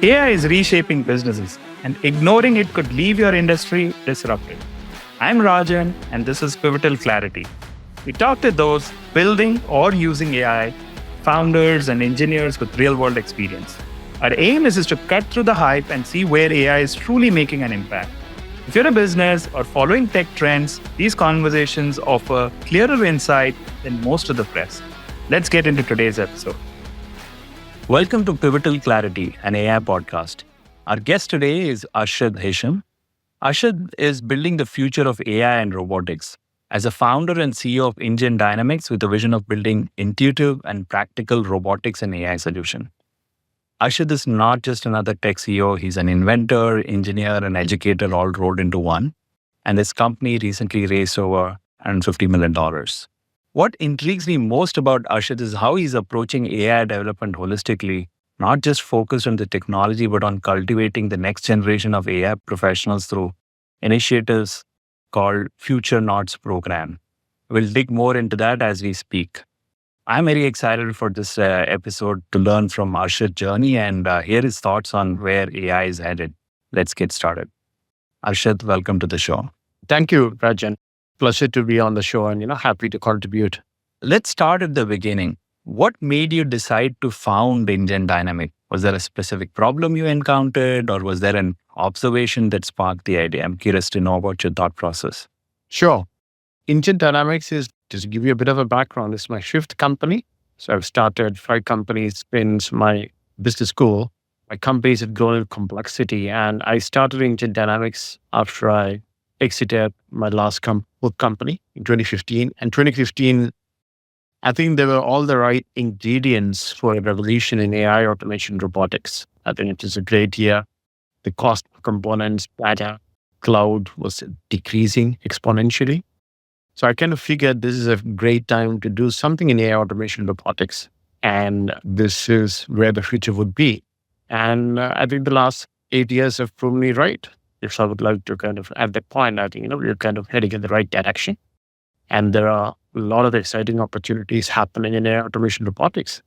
AI is reshaping businesses, and ignoring it could leave your industry disrupted. I'm Rajan, and this is Pivotal Clarity. We talk to those building or using AI, founders and engineers with real world experience. Our aim is to cut through the hype and see where AI is truly making an impact. If you're a business or following tech trends, these conversations offer clearer insight than most of the press. Let's get into today's episode. Welcome to Pivotal Clarity, an AI podcast. Our guest today is Arshad Hisham. Arshad is building the future of AI and robotics. As a founder and CEO of InGen Dynamics with a vision of building intuitive and practical robotics and AI solution. Arshad is not just another tech CEO, he's an inventor, engineer, and educator all rolled into one. And his company recently raised over $150 million. What intrigues me most about Arshad is how he's approaching AI development holistically, not just focused on the technology, but on cultivating the next generation of AI professionals through initiatives called Futurenauts program. We'll dig more into that as we speak. I'm very excited for this episode to learn from Arshad's journey and hear his thoughts on where AI is headed. Let's get started. Arshad, welcome to the show. Thank you, Rajan. Pleasure to be on the show and, happy to contribute. Let's start at the beginning. What made you decide to found InGen Dynamics? Was there a specific problem you encountered or was there an observation that sparked the idea? I'm curious to know about your thought process. Sure. InGen Dynamics is, just to give you a bit of a background, it's my fifth company. So I've started 5 companies since my business school. My companies have grown in complexity and I started InGen Dynamics after I exited my last company in 2015. And 2015, I think there were all the right ingredients for a revolution in AI automation robotics. I think it was a great year. The cost of components, data, cloud was decreasing exponentially. So I kind of figured this is a great time to do something in AI automation robotics. And this is where the future would be. And I think the last 8 years have proven me right. If I would like to at that point, I think, we're kind of heading in the right direction. And there are a lot of exciting opportunities happening in AI automation robotics.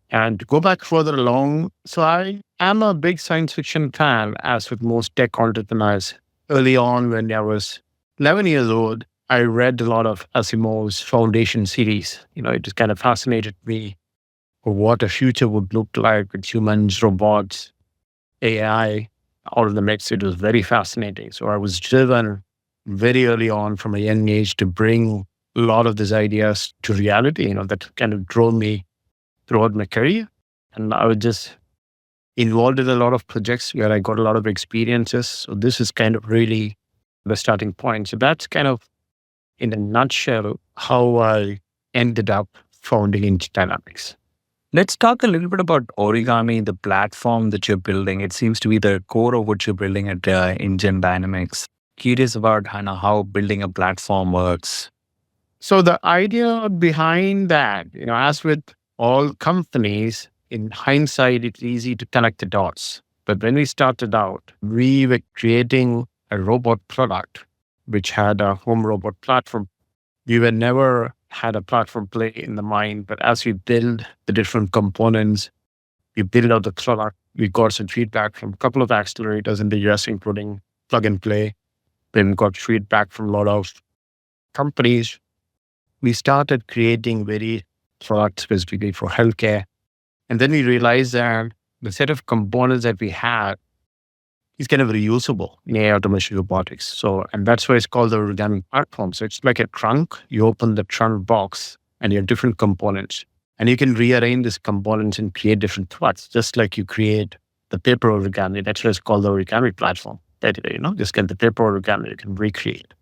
And to go back further along, so I am a big science fiction fan, as with most tech entrepreneurs. Early on, when I was 11 years old, I read a lot of Asimov's Foundation series. It just kind of fascinated me for what a future would look like with humans, robots, AI, all of the mix. It was very fascinating. So I was driven very early on from a young age to bring a lot of these ideas to reality, that kind of drove me throughout my career. And I was just involved in a lot of projects where I got a lot of experiences. So this is kind of really the starting point. So that's kind of, in a nutshell, how I ended up founding InGen Dynamics. Let's talk a little bit about Origami, the platform that you're building. It seems to be the core of what you're building at InGen Dynamics. Curious about how building a platform works. So the idea behind that, as with all companies, in hindsight, it's easy to connect the dots. But when we started out, we were creating a robot product, which had a home robot platform. We were never had a platform play in the mind, but as we build the different components, we build out the product, we got some feedback from a couple of accelerators in the US, including Plug and Play. Then got feedback from a lot of companies. We started creating very products specifically for healthcare. And then we realized that the set of components that we had is kind of reusable in AI automation robotics. So, and that's why it's called the Origami platform. So it's like a trunk. You open the trunk box and you have different components. And you can rearrange these components and create different parts, just like you create the paper origami. That's why it's called the Origami platform. That, just get the paper origami you can recreate.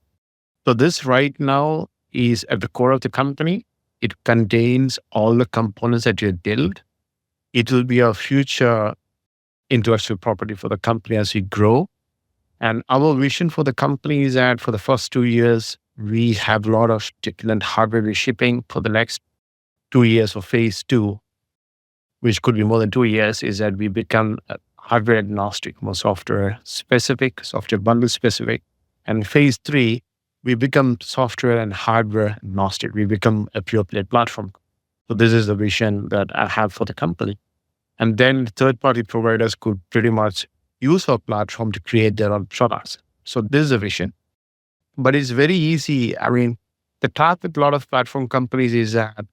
So this right now is at the core of the company. It contains all the components that you build. It will be a future intellectual property for the company as we grow. And our vision for the company is that for the first 2 years, we have a lot of different hardware we're shipping. For the next 2 years for phase 2, which could be more than 2 years, is that we become hardware agnostic, more software specific, software bundle specific. And phase 3, we become software and hardware agnostic. We become a pure play platform. So this is the vision that I have for the company. And then third-party providers could pretty much use our platform to create their own products. So this is a vision. But it's very easy. I mean, the trap with a lot of platform companies is that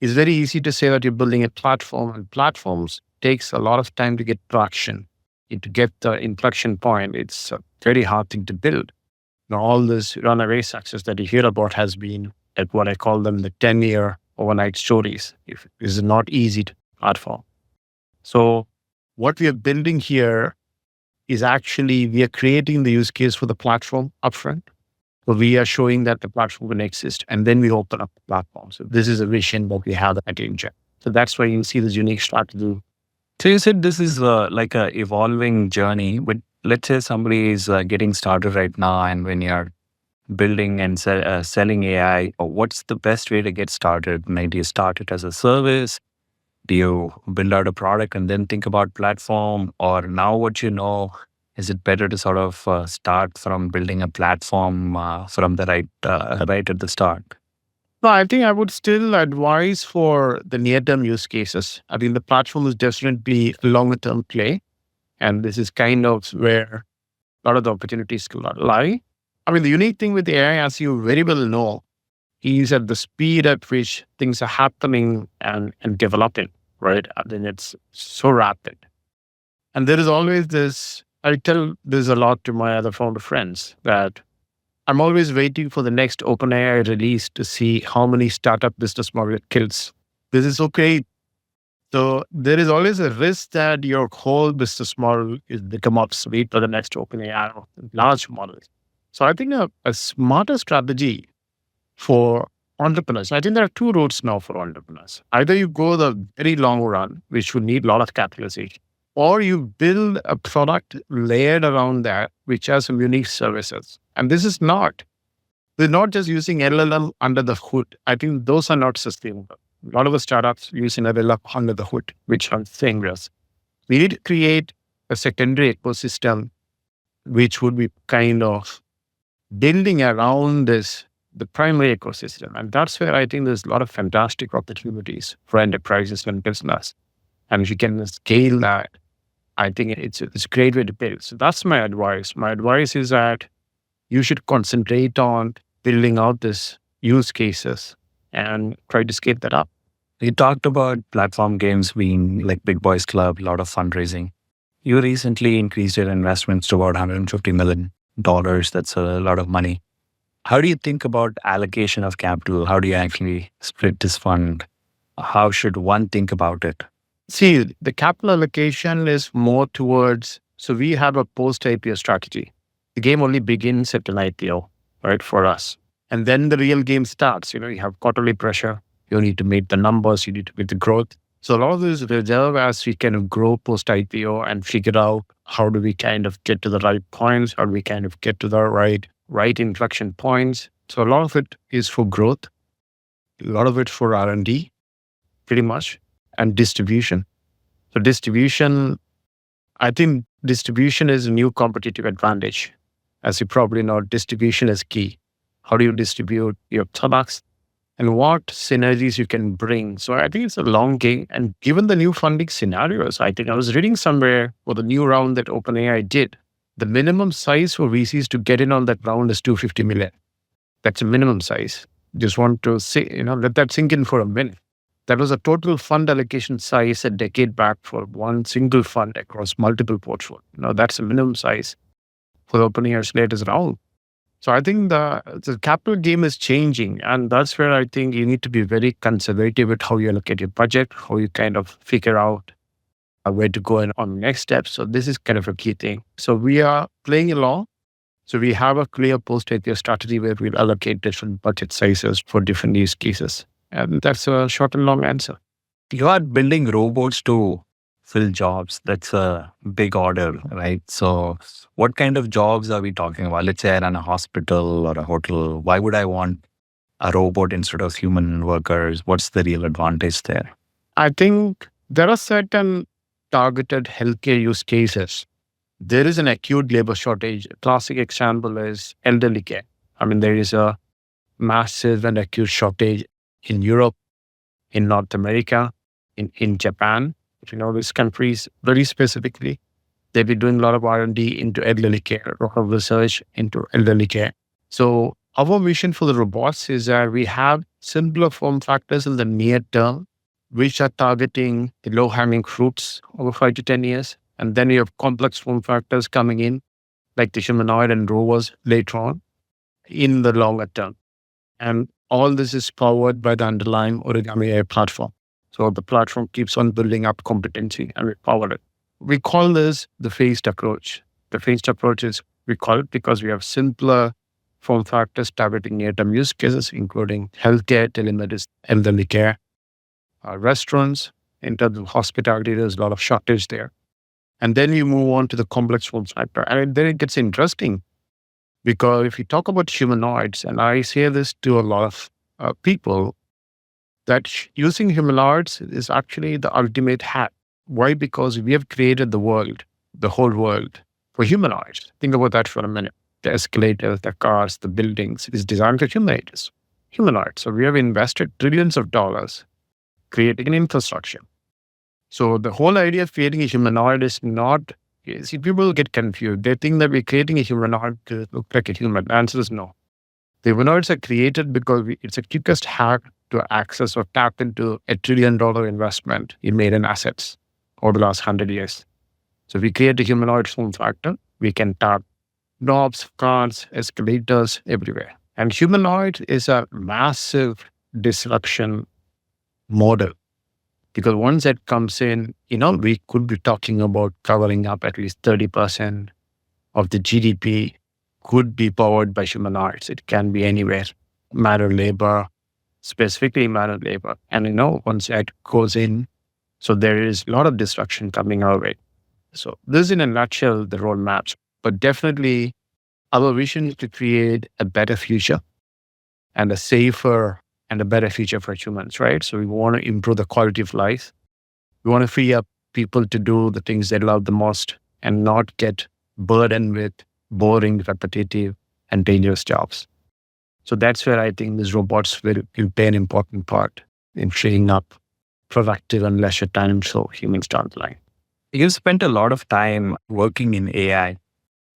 it's very easy to say that you're building a platform, and platforms takes a lot of time to get traction. To get the inflection point, it's a very hard thing to build. Now, all this runaway success that you hear about has been at what I call them the 10-year overnight stories. If it is not easy to platform. So what we are building here is actually we are creating the use case for the platform upfront. So we are showing that the platform can exist, and then we open up the platform. So this is a vision that we have at InGen. So that's why you see this unique strategy. So you said this is like a evolving journey, but let's say somebody is getting started right now, and when you're building and selling AI, what's the best way to get started? Maybe you start it as a service. Do you build out a product and then think about platform? Or now what you know, is it better to sort of start from building a platform from the right at the start? No, I think I would still advise for the near-term use cases. I think the platform is definitely a longer-term play. And this is kind of where a lot of the opportunities lie. I mean, the unique thing with AI, as you very well know, is at the speed at which things are happening and developing, right? I think it's so rapid. And there is always this, I tell this a lot to my other founder friends, that I'm always waiting for the next OpenAI release to see how many startup business model it kills. This is okay. So there is always a risk that your whole business model is become obsolete for the next OpenAI or large models. So I think a smarter strategy for entrepreneurs. I think there are two routes now for entrepreneurs. Either you go the very long run, which would need a lot of capitalization, or you build a product layered around that, which has some unique services. And this is not, they're not just using LLM under the hood. I think those are not sustainable. A lot of the startups using LLM under the hood, which are things. We need to create a secondary ecosystem, which would be kind of building around this, the primary ecosystem. And that's where I think there's a lot of fantastic opportunities for enterprises and business. And if you can scale that, I think it's a great way to build. So that's my advice. My advice is that you should concentrate on building out this use cases and try to scale that up. You talked about platform games being like Big Boys Club, a lot of fundraising. You recently increased your investments to about $150 million. That's a lot of money. How do you think about allocation of capital? How do you actually split this fund? How should one think about it? See, the capital allocation is more towards, so we have a post-IPO strategy. The game only begins at an IPO, right, for us. And then the real game starts. You have quarterly pressure. You need to meet the numbers. You need to meet the growth. So a lot of this reserve as we kind of grow post-IPO and figure out how do we kind of get to the right points, how do we kind of get to the right inflection points. So a lot of it is for growth, a lot of it for R&D, pretty much, and distribution. So distribution, I think distribution is a new competitive advantage. As you probably know, distribution is key. How do you distribute your products and what synergies you can bring? So I think it's a long game. And given the new funding scenarios, I think I was reading somewhere for the new round that OpenAI did, the minimum size for VCs to get in on that round is $250 million. That's a minimum size. Just want to say, let that sink in for a minute. That was a total fund allocation size a decade back for one single fund across multiple portfolios. That's a minimum size for OpenAI's latest round. So I think the capital game is changing. And that's where I think you need to be very conservative with how you allocate your budget, how you kind of figure out where to go on the next step. So this is kind of a key thing. So we are playing along. So we have a clear post-IPO strategy where we'll allocate different budget sizes for different use cases. And that's a short and long answer. You are building robots to fill jobs. That's a big order, right? So what kind of jobs are we talking about? Let's say I run a hospital or a hotel. Why would I want a robot instead of human workers? What's the real advantage there? I think there are certain targeted healthcare use cases. There is an acute labor shortage. A classic example is elderly care. I mean, there is a massive and acute shortage in Europe, in North America, in Japan, these countries very specifically, they've been doing a lot of R&D into elderly care, a lot of research into elderly care. So our vision for the robots is that we have simpler form factors in the near term, which are targeting the low-hanging fruits over 5 to 10 years. And then you have complex form factors coming in, like the humanoid and rovers later on in the longer term. And all this is powered by the underlying Origami AI platform. So the platform keeps on building up competency and we power it. We call this the phased approach. The phased approach is, we call it because we have simpler form factors targeting near-term use cases, including healthcare, telemedicine, elderly care, restaurants. In terms of hospitality, there's a lot of shortage there. And then you move on to the complex form factor. And then it gets interesting because if you talk about humanoids, and I say this to a lot of people, that using humanoids is actually the ultimate hack. Why? Because we have created the world, the whole world, for humanoids. Think about that for a minute. The escalators, the cars, the buildings is designed for humanoids. So we have invested trillions of dollars creating an infrastructure. So the whole idea of creating a humanoid is not, see, people get confused. They think that we're creating a humanoid to look like a human. The answer is no. The humanoids are created because it's the quickest hack to access or tap into $1 trillion investment in made in assets over the last 100 years. So if we create a humanoid form factor, we can tap knobs, cars, escalators everywhere. And humanoid is a massive disruption model. Because once that comes in, we could be talking about covering up at least 30% of the GDP could be powered by humanoids. It can be anywhere. Manual labor, specifically manual labor. And once that goes in, so there is a lot of disruption coming our way. So this is in a nutshell, the roadmaps. But definitely our vision is to create a better future and a safer and a better future for humans, right? So we want to improve the quality of life. We want to free up people to do the things they love the most and not get burdened with boring, repetitive, and dangerous jobs. So that's where I think these robots will play an important part in freeing up productive and leisure time so humans don't lie. You spent a lot of time working in AI.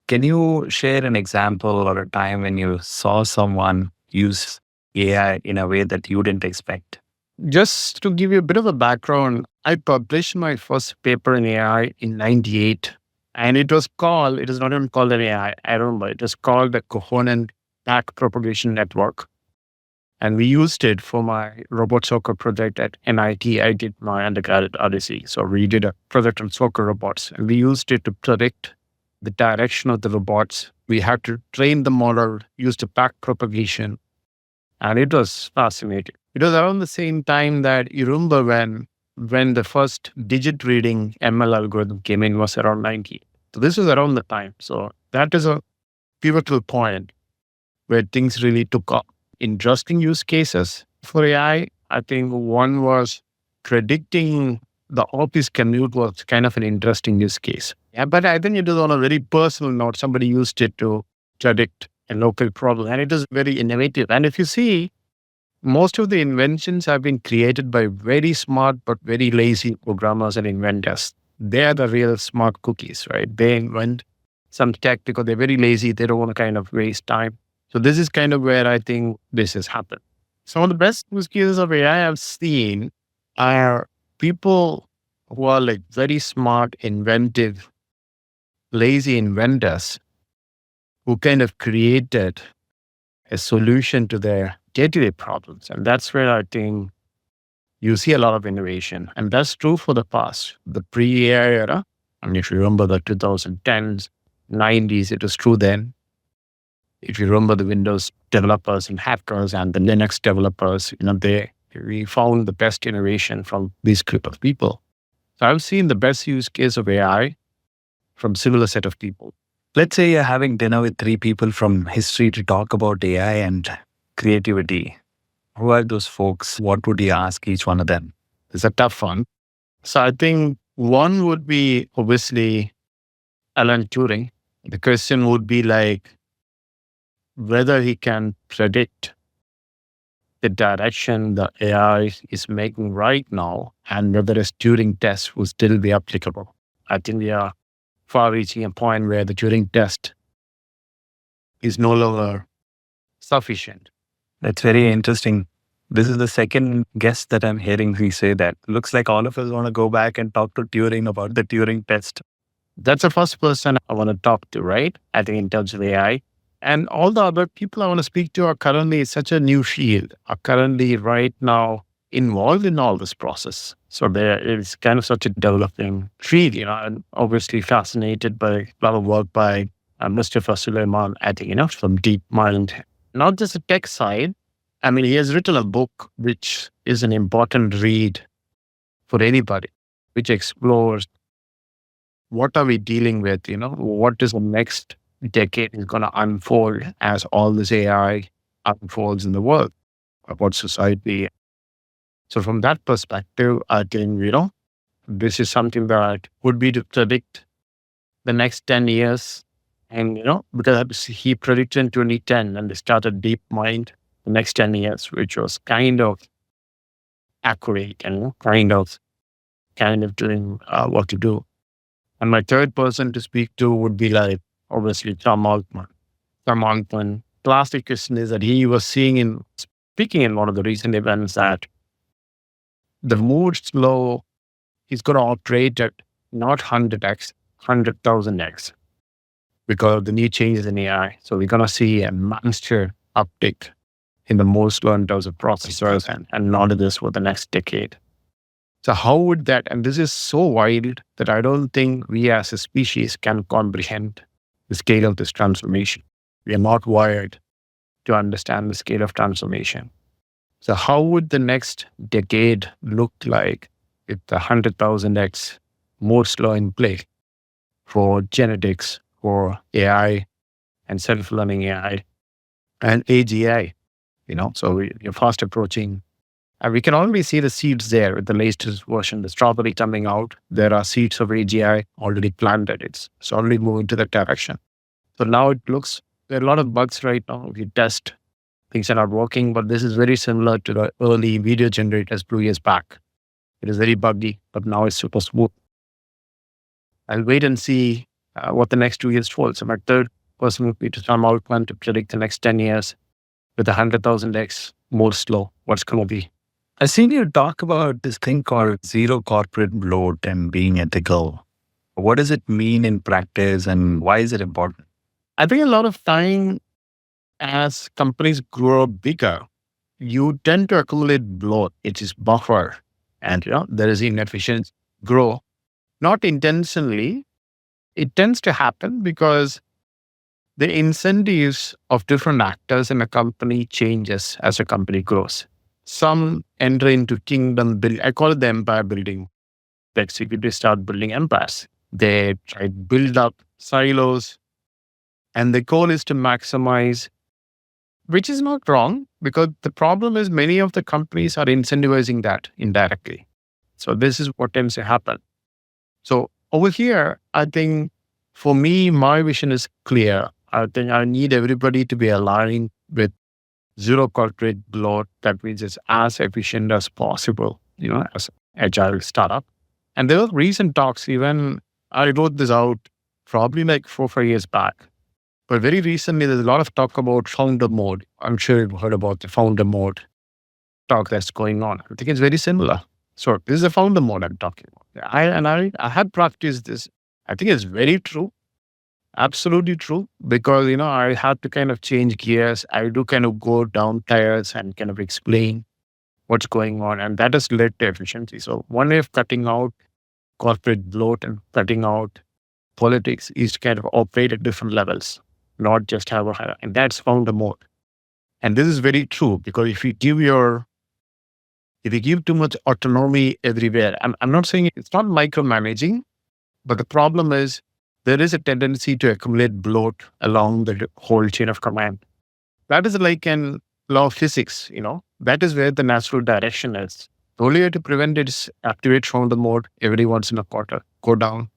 Can you share an example or a time when you saw someone use AI in a way that you didn't expect? Just to give you a bit of a background, I published my first paper in AI in 98. And it is not even called an AI, I remember. It was called the Coherent Backpropagation Network. And we used it for my robot soccer project at MIT. I did my undergrad at Odyssey. So we did a project on soccer robots. And we used it to predict the direction of the robots. We had to train the model, use the backpropagation. And it was fascinating. It was around the same time that you remember when the first digit reading ML algorithm came in was around 90. So this was around the time. So that is a pivotal point where things really took off. Interesting use cases for AI. I think one was predicting the office commute was kind of an interesting use case. Yeah, but I think it was on a very personal note. Somebody used it to predict a local problem, and it is very innovative. And if you see, most of the inventions have been created by very smart but very lazy programmers and inventors. They are the real smart cookies, right? They invent some tech because they're very lazy. They don't want to kind of waste time. So this is kind of where I think this has happened. Some of the best use cases of AI I've seen are people who are like very smart, inventive, lazy inventors who kind of created a solution to their day-to-day problems. And that's where I think you see a lot of innovation. And that's true for the past, the pre-AI era. And if you remember the 2010s, 90s, it was true then. If you remember the Windows developers and hackers and the Linux developers, we found the best innovation from this group of people. So I've seen the best use case of AI from similar set of people. Let's say you're having dinner with 3 people from history to talk about AI and creativity. Who are those folks? What would you ask each one of them? It's a tough one. So I think one would be obviously Alan Turing. The question would be like whether he can predict the direction the AI is making right now and whether a Turing test will still be applicable. I think we are far reaching a point where the Turing test is no longer sufficient. That's very interesting. This is the second guest that I'm hearing he say that. Looks like all of us want to go back and talk to Turing about the Turing test. That's the first person I want to talk to, right? I think in terms of AI. And all the other people I want to speak to are currently such a new field, are currently right now involved in all this process. So there is kind of such a developing field, and obviously fascinated by a lot of work by Mr. Suleiman, I think, from DeepMind. Not just the tech side. I mean, he has written a book, which is an important read for anybody, which explores what are we dealing with, what is the next decade is going to unfold as all this AI unfolds in the world about society. So from that perspective, I think, this is something that would be to predict the next 10 years. And, because he predicted in 2010 and they started DeepMind the next 10 years, which was kind of accurate and kind of doing what to do. And my third person to speak to would be like, obviously, Tom Altman. Tom Altman, classic question is that he was speaking in one of the recent events that the more slow is going to operate at not 100x, 100,000x because of the new changes in AI. So we're going to see a monster uptick in the more slow in terms of processors and not of this for the next decade. So how would that, and this is so wild that I don't think we as a species can comprehend the scale of this transformation. We are not wired to understand the scale of transformation. So how would the next decade look like with the 100,000x more slow in play for genetics, for AI and self-learning AI and AGI, so we're fast approaching. And we can already see the seeds there with the latest version, the strawberry coming out. There are seeds of AGI already planted. It's already moving to that direction. So now it looks, there are a lot of bugs right now. If you test, things are not working, but this is very similar to the early video generators 2 years back. It is very buggy, but now it's super smooth. I'll wait and see what the next 2 years holds. So my third person would be to Tom Altman to predict the next 10 years with 100,000x more slow. What's going to be? I've seen you talk about this thing called zero corporate bloat and being ethical. What does it mean in practice and why is it important? I think a lot of time as companies grow bigger, you tend to accumulate bloat, it is buffer. And there is inefficiency grow. Not intentionally, it tends to happen because the incentives of different actors in a company changes as a company grows. Some enter into kingdom build. I call it the empire building. The executives start building empires. They try to build up silos, and the goal is to maximize, which is not wrong because the problem is many of the companies are incentivizing that indirectly. So this is what tends to happen. So over here, I think for me, my vision is clear. I think I need everybody to be aligned with zero corporate bloat. That means it's as efficient as possible, as an agile startup. And there were recent talks, even I wrote this out probably like 4 or 5 years back. But very recently, there's a lot of talk about founder mode. I'm sure you've heard about the founder mode talk that's going on. I think it's very similar. So this is the founder mode I'm talking about. I had practiced this. I think it's very true. Absolutely true. Because, I had to kind of change gears. I do kind of go down tires and kind of explain what's going on. And that has led to efficiency. So one way of cutting out corporate bloat and cutting out politics is to kind of operate at different levels, not just have a higher. And that's founder mode. And this is very true because if you give too much autonomy everywhere, I'm not saying it's not micromanaging, but the problem is there is a tendency to accumulate bloat along the whole chain of command. That is like an law of physics, that is where the natural direction is. The only way to prevent it is activate founder mode every once in a quarter, go down,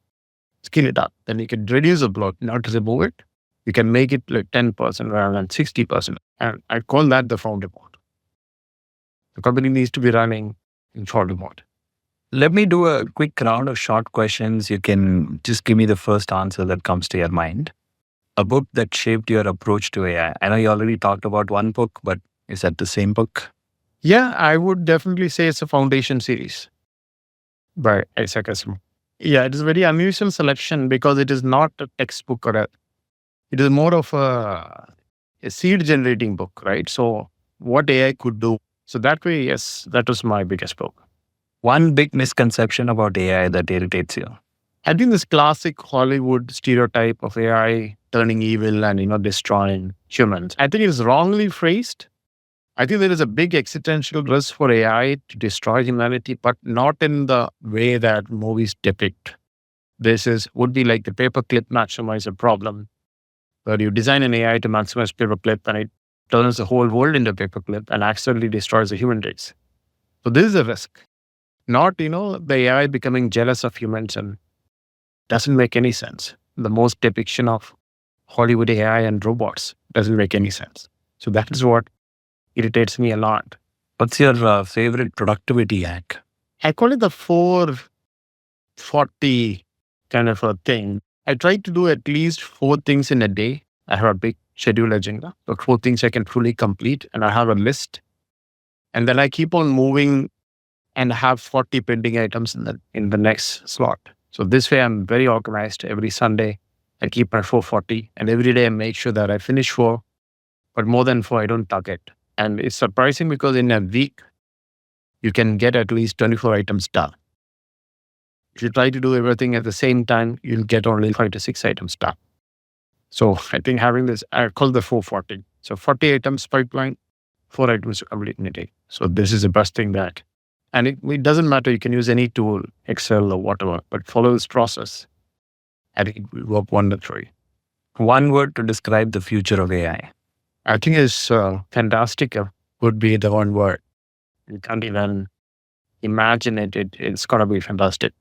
scale it up. Then you can reduce the bloat, not remove it. You can make it like 10% rather than 60%. And I call that the founder mode. The company needs to be running in short mode. Let me do a quick round of short questions. You can just give me the first answer that comes to your mind. A book that shaped your approach to AI. I know you already talked about one book, but is that the same book? Yeah, I would definitely say it's a foundation series by Isaac Asimov. Yeah, it is a very unusual selection because it is not a textbook it is more of a seed generating book, right? So what AI could do. So that way, yes, that was my biggest book. One big misconception about AI that irritates you. I think this classic Hollywood stereotype of AI turning evil and destroying humans. I think it is wrongly phrased. I think there is a big existential risk for AI to destroy humanity, but not in the way that movies depict. Would be like the paperclip maximizer problem, where you design an AI to maximize paperclip and it turns the whole world into a paperclip and accidentally destroys the human race. So this is a risk. Not, the AI becoming jealous of humans and doesn't make any sense. The most depiction of Hollywood AI and robots doesn't make any sense. So that is what irritates me a lot. What's your favorite productivity hack? I call it the 440 kind of a thing. I try to do at least 4 things in a day. I have a big schedule agenda, but 4 things I can fully complete, and I have a list. And then I keep on moving and have 40 pending items in the next slot. So this way, I'm very organized. Every Sunday, I keep my 440, and every day I make sure that I finish 4, but more than 4, I don't target. And it's surprising because in a week, you can get at least 24 items done. If you try to do everything at the same time, you'll get only 5 to 6 items done. So I think having this, I call the 440. So 40 items pipeline, 4 items to complete in a day. So this is the best thing that, and it doesn't matter. You can use any tool, Excel or whatever, but follow this process. I think it will work wonderfully. One word to describe the future of AI. I think it's fantastic. Would be the one word. You can't even imagine it. It's going to be fantastic.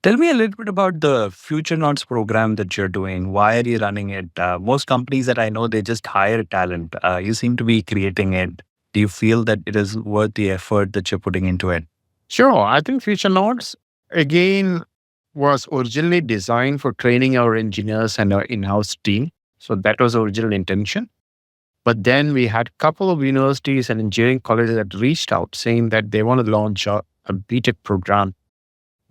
Tell me a little bit about the Futurenauts program that you're doing. Why are you running it? Most companies that I know, they just hire talent. You seem to be creating it. Do you feel that it is worth the effort that you're putting into it? Sure. I think Futurenauts, again, was originally designed for training our engineers and our in-house team. So that was the original intention. But then we had a couple of universities and engineering colleges that reached out saying that they want to launch a BTech program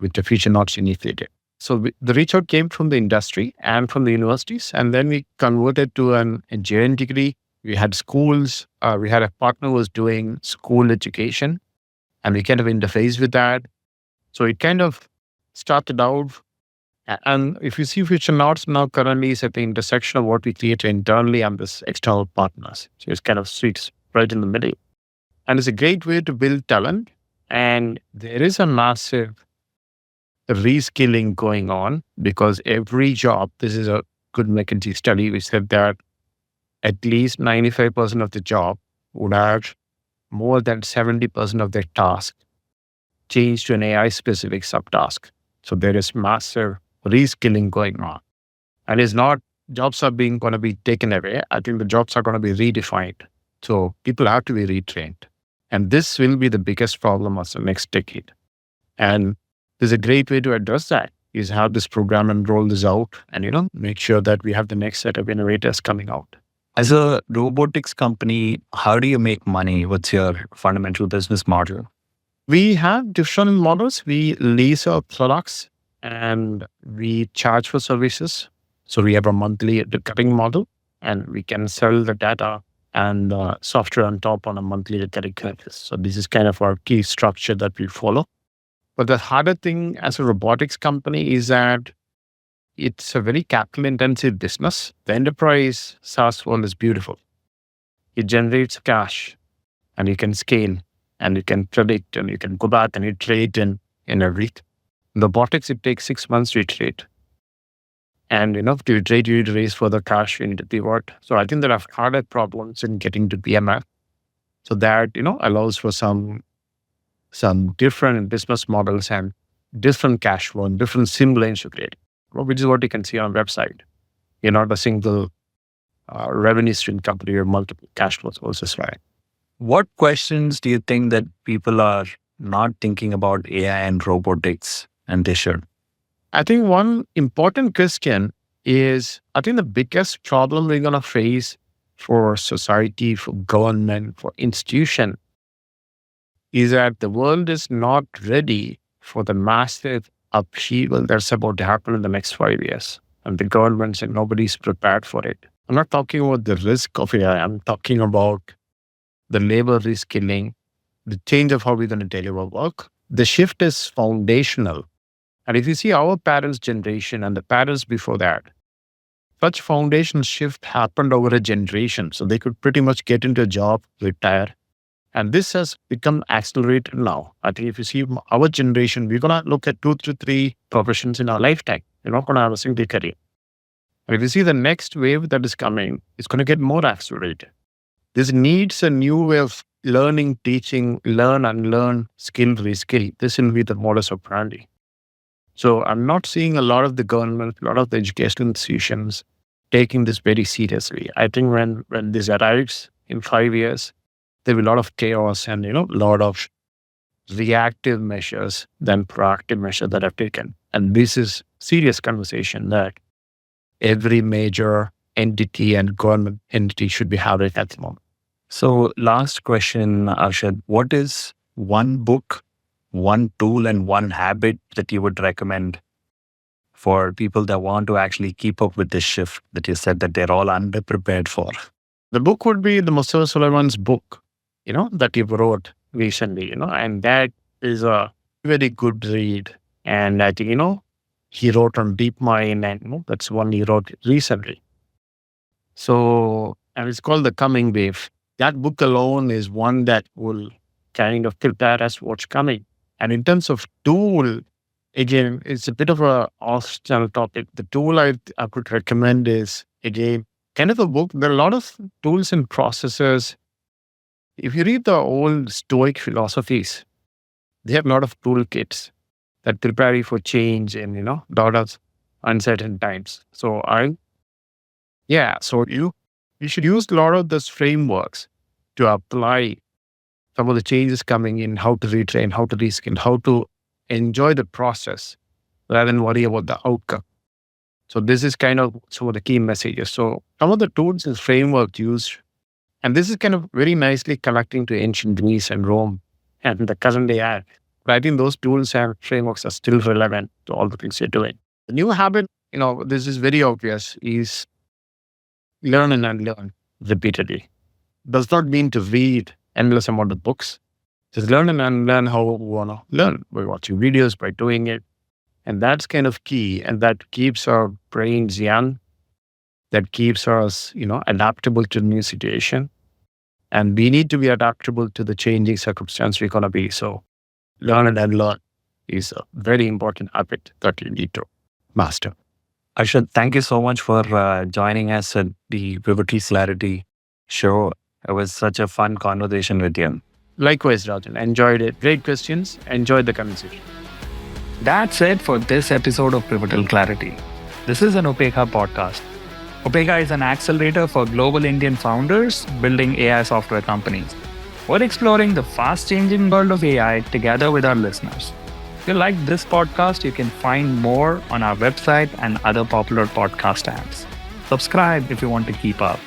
with the Futurenauts initiative. So the reach out came from the industry and from the universities. And then we converted to an engineering degree. We had schools. We had a partner who was doing school education, and we kind of interfaced with that. So it kind of started out. And if you see Futurenauts now currently is at the intersection of what we create internally and this external partners. So it's kind of sweet right in the middle. And it's a great way to build talent. And there is a massive reskilling going on because every job, this is a good McKinsey study, which said that at least 95% of the job would have more than 70% of their task changed to an AI specific subtask. So there is massive reskilling going on. And it's not jobs are going to be taken away. I think the jobs are going to be redefined. So people have to be retrained. And this will be the biggest problem of the next decade. And there's a great way to address that is have this program and roll this out and, make sure that we have the next set of innovators coming out. As a robotics company, how do you make money? What's your fundamental business model? We have different models. We lease our products and we charge for services. So we have a monthly recurring model and we can sell the data and software on top on a monthly recurring basis. So this is kind of our key structure that we follow. But the harder thing as a robotics company is that it's a very capital intensive business. The enterprise SaaS world is beautiful. It generates cash and you can scale and you can predict and you can go back and iterate in a week. In robotics, it takes 6 months to iterate. And to iterate, you need to raise further cash, you need to pivot. So I think there are harder problems in getting to PMF. So that, allows for some different business models and different cash flow and different sim lanes to create, which is what you can see on website. You're not a single revenue stream company, you're multiple cash flow sources, right? What questions do you think that people are not thinking about AI and robotics and they should? I think one important question is, I think the biggest problem we're going to face for society, for government, for institution is that the world is not ready for the massive upheaval that's about to happen in the next 5 years. And the governments and nobody's prepared for it. I'm not talking about the risk of AI. I'm talking about the labor reskilling, the change of how we're going to deliver work. The shift is foundational. And if you see our parents' generation and the parents before that, such foundational shift happened over a generation. So they could pretty much get into a job, retire. And this has become accelerated now. I think if you see our generation, we're going to look at 2 to 3 professions in our lifetime. We're not going to have a single career. And if you see the next wave that is coming, it's going to get more accelerated. This needs a new way of learning, teaching, learn, unlearn, skill, reskill. This will be the modus operandi. So I'm not seeing a lot of the government, a lot of the educational institutions taking this very seriously. I think when this arrives in 5 years, there will be a lot of chaos and, a lot of reactive measures than proactive measures that are taken. And this is serious conversation that every major entity and government entity should be having at the moment. So last question, Arshad, what is one book, one tool and one habit that you would recommend for people that want to actually keep up with this shift that you said that they're all underprepared for? The book would be the Mustafa Sulaiman's book, that he wrote recently, and that is a very good read. And I think, he wrote on DeepMind and that's one he wrote recently. So, and it's called The Coming Wave. That book alone is one that will kind of prepare us what's coming. And in terms of tool, again, it's a bit of a off-channel topic. The tool I could recommend is, again, kind of a book. There are a lot of tools and processes. If you read the old Stoic philosophies, they have a lot of toolkits that prepare you for change in, a lot of uncertain times. So you should use a lot of those frameworks to apply some of the changes coming in, how to retrain, how to reskill, how to enjoy the process rather than worry about the outcome. So this is kind of some of the key messages. So some of the tools and frameworks used, and this is kind of very nicely connecting to ancient Greece and Rome and the current AI. But I think those tools and frameworks are still relevant to all the things you're doing. The new habit, this is very obvious, is learn and unlearn repeatedly. Does not mean to read endless amount of books. Just learn and unlearn how we want to learn by watching videos, by doing it. And that's kind of key. And that keeps our brains young. That keeps us, adaptable to the new situation. And we need to be adaptable to the changing circumstance we're going to be. So learn and unlearn is a very important habit that you need to master. Arshad, thank you so much for joining us at the Pivotal Clarity show. It was such a fun conversation with you. Likewise, Rajan. Enjoyed it. Great questions. Enjoyed the conversation. That's it for this episode of Pivotal Clarity. This is an Opeka podcast. Opeka is an accelerator for global Indian founders building AI software companies. We're exploring the fast-changing world of AI together with our listeners. If you like this podcast, you can find more on our website and other popular podcast apps. Subscribe if you want to keep up.